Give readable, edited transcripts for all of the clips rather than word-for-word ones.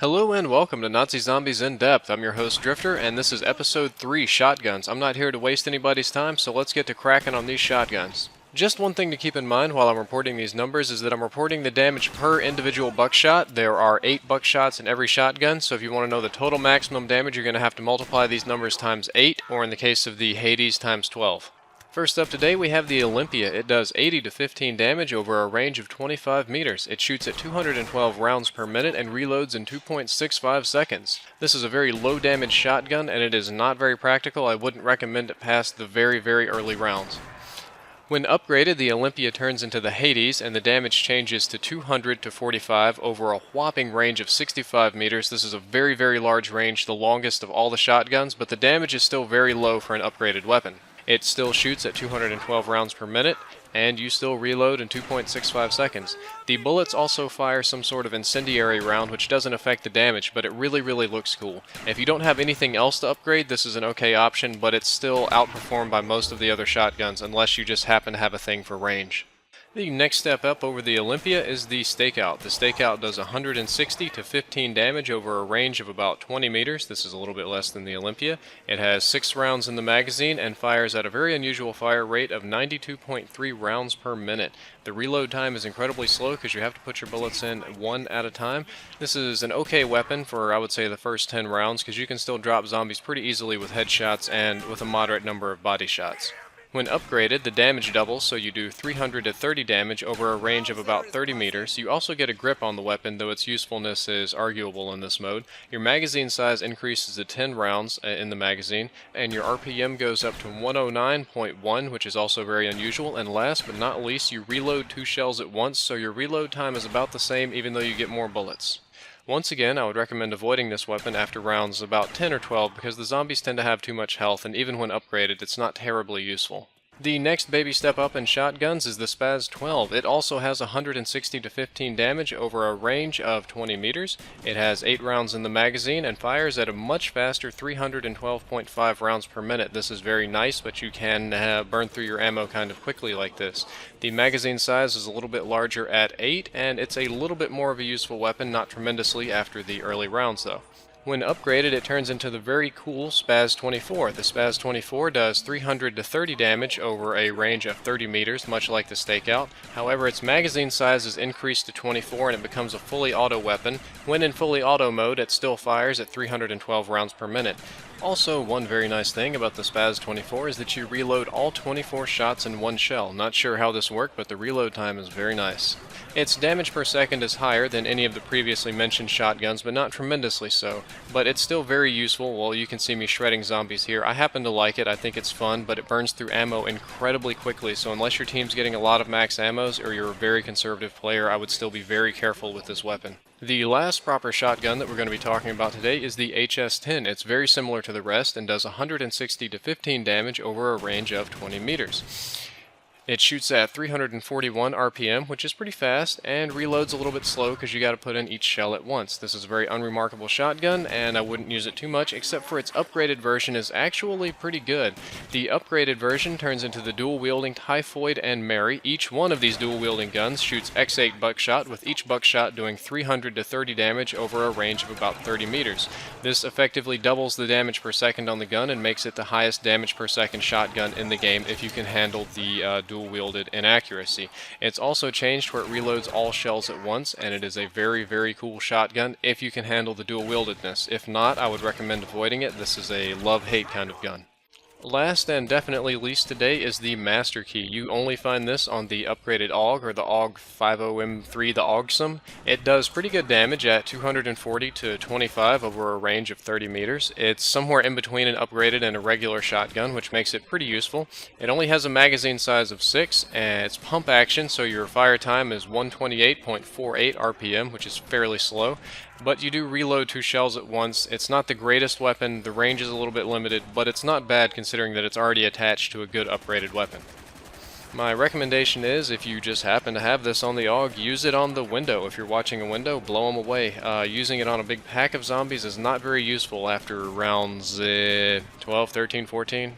Hello and welcome to Nazi Zombies in Depth. I'm your host Drift0r, and this is episode 3, Shotguns. I'm not here to waste anybody's time, so let's get to cracking on these shotguns. Just one thing to keep in mind while I'm reporting these numbers is that I'm reporting the damage per individual buckshot. There are 8 buckshots in every shotgun, so if you want to know the total maximum damage, you're going to have to multiply these numbers times 8, or in the case of the Hades, times 12. First up today we have the Olympia. It does 80 to 15 damage over a range of 25 meters. It shoots at 212 rounds per minute and reloads in 2.65 seconds. This is a very low damage shotgun and it is not very practical. I wouldn't recommend it past the very early rounds. When upgraded, the Olympia turns into the Hades and the damage changes to 200 to 45 over a whopping range of 65 meters. This is a very large range, the longest of all the shotguns, but the damage is still very low for an upgraded weapon. It still shoots at 212 rounds per minute, and you still reload in 2.65 seconds. The bullets also fire some sort of incendiary round, which doesn't affect the damage, but it really looks cool. If you don't have anything else to upgrade, this is an okay option, but it's still outperformed by most of the other shotguns, unless you just happen to have a thing for range. The next step up over the Olympia is the Stakeout. The Stakeout does 160 to 15 damage over a range of about 20 meters. This is a little bit less than the Olympia. It has 6 rounds in the magazine and fires at a very unusual fire rate of 92.3 rounds per minute. The reload time is incredibly slow because you have to put your bullets in one at a time. This is an okay weapon for, I would say, the first 10 rounds because you can still drop zombies pretty easily with headshots and with a moderate number of body shots. When upgraded, the damage doubles, so you do 300 to 30 damage over a range of about 30 meters. You also get a grip on the weapon, though its usefulness is arguable in this mode. Your magazine size increases to 10 rounds in the magazine, and your RPM goes up to 109.1, which is also very unusual. And last but not least, you reload 2 shells at once, so your reload time is about the same even though you get more bullets. Once again, I would recommend avoiding this weapon after rounds about 10 or 12 because the zombies tend to have too much health, and even when upgraded, it's not terribly useful. The next baby step up in shotguns is the Spaz 12. It also has 160 to 15 damage over a range of 20 meters. It has 8 rounds in the magazine and fires at a much faster 312.5 rounds per minute. This is very nice, but you can burn through your ammo kind of quickly like this. The magazine size is a little bit larger at 8, and it's a little bit more of a useful weapon, not tremendously after the early rounds though. When upgraded, it turns into the very cool Spaz 24. The Spaz 24 does 300 to 30 damage over a range of 30 meters, much like the Stakeout. However, its magazine size is increased to 24 and it becomes a fully auto weapon. When in fully auto mode, it still fires at 312 rounds per minute. Also, one very nice thing about the Spaz 24 is that you reload all 24 shots in one shell. Not sure how this worked, but the reload time is very nice. Its damage per second is higher than any of the previously mentioned shotguns, but not tremendously so. But it's still very useful. Well, you can see me shredding zombies here. I happen to like it. I think it's fun, but it burns through ammo incredibly quickly, so unless your team's getting a lot of max ammos or you're a very conservative player, I would still be very careful with this weapon. The last proper shotgun that we're going to be talking about today is the HS-10. It's very similar to the rest and does 160 to 15 damage over a range of 20 meters. It shoots at 341 RPM, which is pretty fast, and reloads a little bit slow because you got to put in each shell at once. This is a very unremarkable shotgun, and I wouldn't use it too much, except for its upgraded version is actually pretty good. The upgraded version turns into the dual-wielding Typhoid and Mary. Each one of these dual-wielding guns shoots X8 buckshot, with each buckshot doing 300 to 30 damage over a range of about 30 meters. This effectively doubles the damage per second on the gun and makes it the highest damage per second shotgun in the game if you can handle the dual-wielded inaccuracy. It's also changed where it reloads all shells at once, and it is a very cool shotgun if you can handle the dual-wieldedness. If not, I would recommend avoiding it. This is a love-hate kind of gun. Last and definitely least today is the Master Key. You only find this on the upgraded AUG, or the AUG 50M3, the AUGsome. It does pretty good damage at 240 to 25 over a range of 30 meters. It's somewhere in between an upgraded and a regular shotgun, which makes it pretty useful. It only has a magazine size of 6, and it's pump action, so your fire time is 128.48 RPM, which is fairly slow. But you do reload 2 shells at once. It's not the greatest weapon, the range is a little bit limited, but it's not bad considering that it's already attached to a good upgraded weapon. My recommendation is, if you just happen to have this on the AUG, use it on the window. If you're watching a window, blow them away. Using it on a big pack of zombies is not very useful after rounds 12, 13, 14.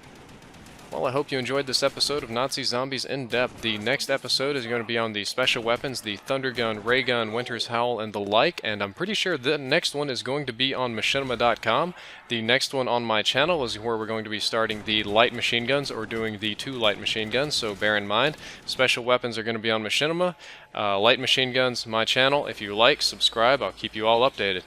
Well, I hope you enjoyed this episode of Nazi Zombies in Depth. The next episode is going to be on the special weapons, the Thunder Gun, Ray Gun, Winter's Howl, and the like, and I'm pretty sure the next one is going to be on machinima.com. The next one on my channel is where we're going to be starting the light machine guns, or doing the 2 light machine guns, so bear in mind. Special weapons are going to be on machinima. Light machine guns, my channel. If you like, subscribe, I'll keep you all updated.